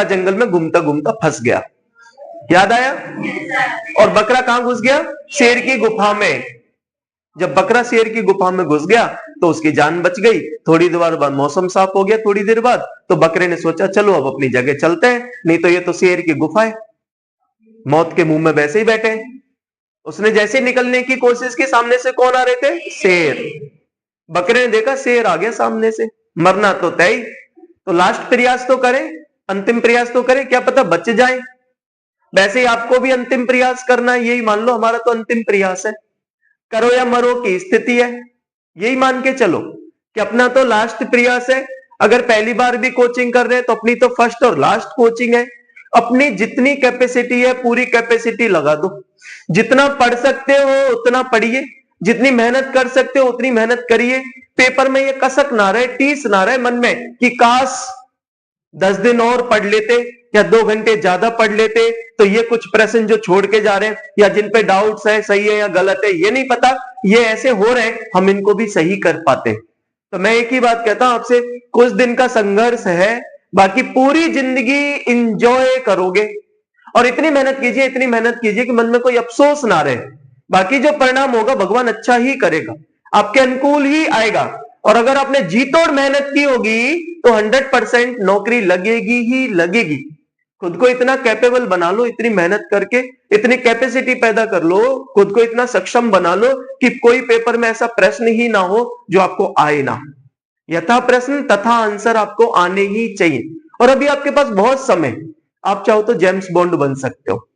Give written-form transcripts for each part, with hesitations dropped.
जंगल में घूमता घूमता फंस गया। याद आया? और बकरा कहां घुस गया? शेर की गुफा में। जब बकरा शेर की गुफा में घुस गया तो उसकी जान बच गई। थोड़ी देर बाद मौसम साफ हो गया, थोड़ी देर बाद तो बकरे ने सोचा चलो अब अपनी जगह चलते हैं, नहीं तो ये तो शेर की गुफा है, मौत के मुंह में वैसे ही बैठे। उसने जैसे निकलने की कोशिश की, सामने से कौन आ रहे थे? शेर। बकरे ने देखा शेर आ गया सामने से, मरना तो तय, तो लास्ट प्रयास तो करे, अंतिम प्रयास तो करे, क्या पता बच जाए। वैसे ही आपको भी अंतिम प्रयास करना है, यही मान लो हमारा तो अंतिम प्रयास है, करो या मरो की स्थिति है। यही मान के चलो कि अपना तो लास्ट प्रयास है। अगर पहली बार भी कोचिंग कर रहे हैं तो अपनी तो फर्स्ट और लास्ट कोचिंग है। अपनी जितनी कैपेसिटी है पूरी कैपेसिटी लगा दो, जितना पढ़ सकते हो उतना पढ़िए, जितनी मेहनत कर सकते हो उतनी मेहनत करिए। पेपर में ये कसक ना रहे, टीस ना रहे मन में कि काश 10 दिन और पढ़ लेते या 2 घंटे ज्यादा पढ़ लेते तो ये कुछ प्रश्न जो छोड़ के जा रहे हैं या जिन पे डाउट्स है, सही है या गलत है ये नहीं पता, ये ऐसे हो रहे हैं, हम इनको भी सही कर पाते। तो मैं एक ही बात कहता हूं आपसे, कुछ दिन का संघर्ष है, बाकी पूरी जिंदगी इंजॉय करोगे। और इतनी मेहनत कीजिए, इतनी मेहनत कीजिए कि मन में कोई अफसोस ना रहे। बाकी जो परिणाम होगा भगवान अच्छा ही करेगा, आपके अनुकूल ही आएगा। और अगर आपने जी तोड़ मेहनत की होगी तो 100% नौकरी लगेगी ही लगेगी। खुद को इतना कैपेबल बना लो, इतनी मेहनत करके इतनी कैपेसिटी पैदा कर लो, खुद को इतना सक्षम बना लो कि कोई पेपर में ऐसा प्रश्न ही ना हो जो आपको आए ना। यथा प्रश्न तथा आंसर आपको आने ही चाहिए। और अभी आपके पास बहुत समय, आप चाहो तो जेम्स बॉन्ड बन सकते हो।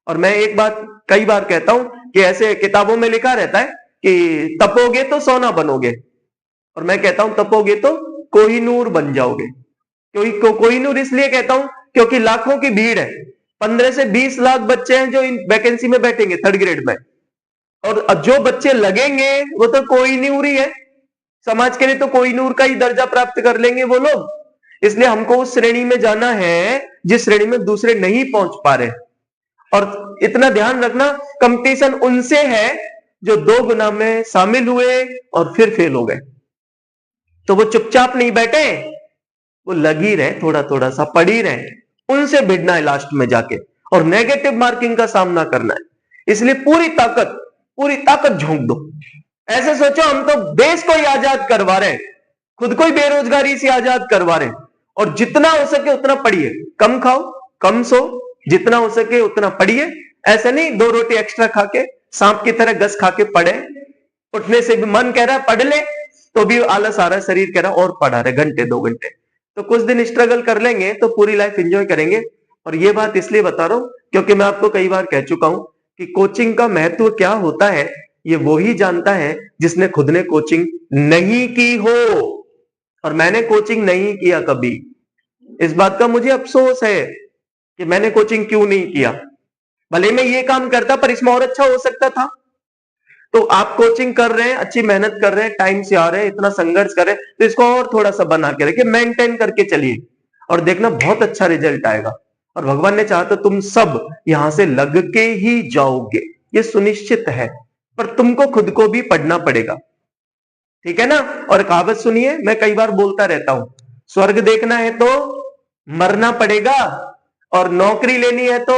और मैं एक बात कई बार कहता हूं कि ऐसे किताबों में लिखा रहता है कि तपोगे तो सोना बनोगे, और मैं कहता हूं तपोगे तो कोहिनूर बन जाओगे। कोहिनूर इसलिए कहता हूं क्योंकि लाखों की भीड़ है, 15 से 20 लाख बच्चे हैं जो इन वैकेंसी में बैठेंगे 3rd ग्रेड में, और जो बच्चे लगेंगे वो तो कोहिनूर ही है, समाज के लिए तो कोहिनूर का ही दर्जा प्राप्त कर लेंगे वो लोग। इसलिए हमको उस श्रेणी में जाना है जिस श्रेणी में दूसरे नहीं पहुंच पा रहे। और इतना ध्यान रखना, कंपटीशन उनसे है जो 2 गुना में शामिल हुए और फिर फेल हो गए। तो वो चुपचाप नहीं बैठे, वो लगी रहे, थोड़ा थोड़ा सा पढ़ी रहे, उनसे भिड़ना है लास्ट में जाके, और नेगेटिव मार्किंग का सामना करना है। इसलिए पूरी ताकत झोंक दो। ऐसे सोचो हम तो देश को ही आजाद करवा रहे हैं, खुद को ही बेरोजगारी से आजाद करवा रहे हैं। और जितना हो सके उतना पढ़िए, कम खाओ कम सो, जितना हो सके उतना पढ़िए। ऐसे नहीं 2 रोटी एक्स्ट्रा खा के सांप की तरह गस खा के पढ़े, उठने से भी मन कह रहा है पढ़ ले तो भी आलस आ रहा है, शरीर कह रहा है और पढ़ा रहे घंटे 2 घंटे। तो कुछ दिन स्ट्रगल कर लेंगे तो पूरी लाइफ एंजॉय करेंगे। और ये बात इसलिए बता रहा हूं क्योंकि मैं आपको कई बार कह चुका हूं कि कोचिंग का महत्व क्या होता है ये वो ही जानता है जिसने खुद ने कोचिंग नहीं की हो। और मैंने कोचिंग नहीं किया कभी, इस बात का मुझे अफसोस है कि मैंने कोचिंग क्यों नहीं किया। भले मैं ये काम करता पर इसमें और अच्छा हो सकता था। तो आप कोचिंग कर रहे हैं, अच्छी मेहनत कर रहे हैं, टाइम से आ रहे हैं, इतना संघर्ष कर रहे हैं, तो इसको और थोड़ा सा बना के रखिए, मेंटेन करके चलिए और देखना बहुत अच्छा रिजल्ट आएगा। और भगवान ने चाहा तो तुम सब यहां से लग के ही जाओगे, ये सुनिश्चित है। पर तुमको खुद को भी पढ़ना पड़ेगा, ठीक है ना। और कहावत सुनिए, मैं कई बार बोलता रहता हूं, स्वर्ग देखना है तो मरना पड़ेगा और नौकरी लेनी है तो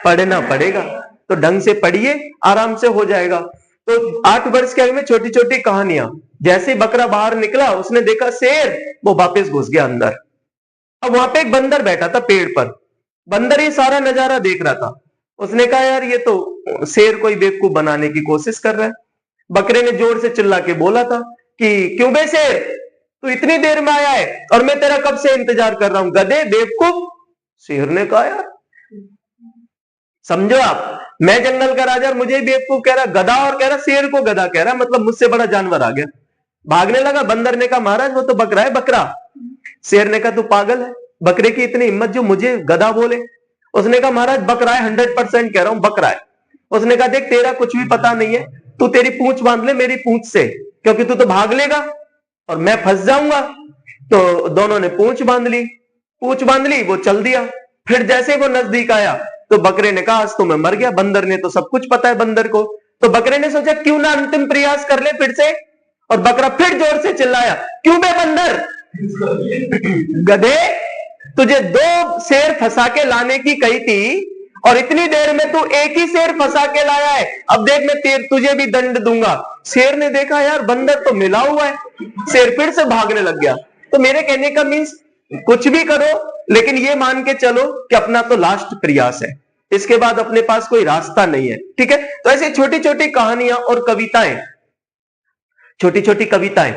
पढ़ना पड़ेगा। तो ढंग से पढ़िए, आराम से हो जाएगा। तो 8 वर्ष के आयु में छोटी छोटी कहानियां, जैसे बकरा बाहर निकला उसने देखा शेर, वो वापस घुस गया अंदर। अब वहां पे एक बंदर बैठा था पेड़ पर, बंदर ये सारा नजारा देख रहा था। उसने कहा यार ये तो शेर को ही बेवकूफ बनाने की कोशिश कर रहा है। बकरे ने जोर से चिल्ला के बोला था कि क्यों बे शेर, तू इतनी देर में आया है और मैं तेरा कब से इंतजार कर रहा हूं, गधे बेवकूफ। शेर ने कहा यार समझो आप, मैं जंगल का राजा और मुझे बेवकूफ कह रहा, गधा और कह रहा शेर को गधा कह रहा, मतलब मुझसे बड़ा जानवर आ गया। भागने लगा। बंदर ने कहा महाराज वो तो बकरा है बकरा। शेर ने कहा तू पागल है, बकरे की इतनी हिम्मत जो मुझे गधा बोले। उसने कहा महाराज बकरा है, 100% कह रहा हूं बकरा है। उसने कहा देख तेरा कुछ भी पता नहीं है, तू तेरी पूंछ बांध ले मेरी पूंछ से, क्योंकि तू तो भाग लेगा और मैं फंस जाऊंगा। तो दोनों ने पूंछ बांध ली, वो चल दिया। फिर जैसे वो नजदीक आया तो बकरे ने कहा आज तो मैं मर गया। बंदर ने तो सब कुछ पता है बंदर को। तो बकरे ने सोचा क्यों ना अंतिम प्रयास कर ले फिर से, और बकरा फिर जोर से चिल्लाया क्यों बे बंदर, गधे तुझे 2 शेर फंसा के लाने की कही थी और इतनी देर में तू एक ही शेर फंसा के लाया है, अब देख मैं तुझे भी दंड दूंगा। शेर ने देखा यार बंदर तो मिला हुआ है, शेर फिर से भागने लग गया। तो मेरे कहने का मीन्स कुछ भी करो लेकिन ये मान के चलो कि अपना तो लास्ट प्रयास है, इसके बाद अपने पास कोई रास्ता नहीं है। ठीक है, तो ऐसी छोटी छोटी कहानियां और कविताएं, छोटी छोटी कविताएं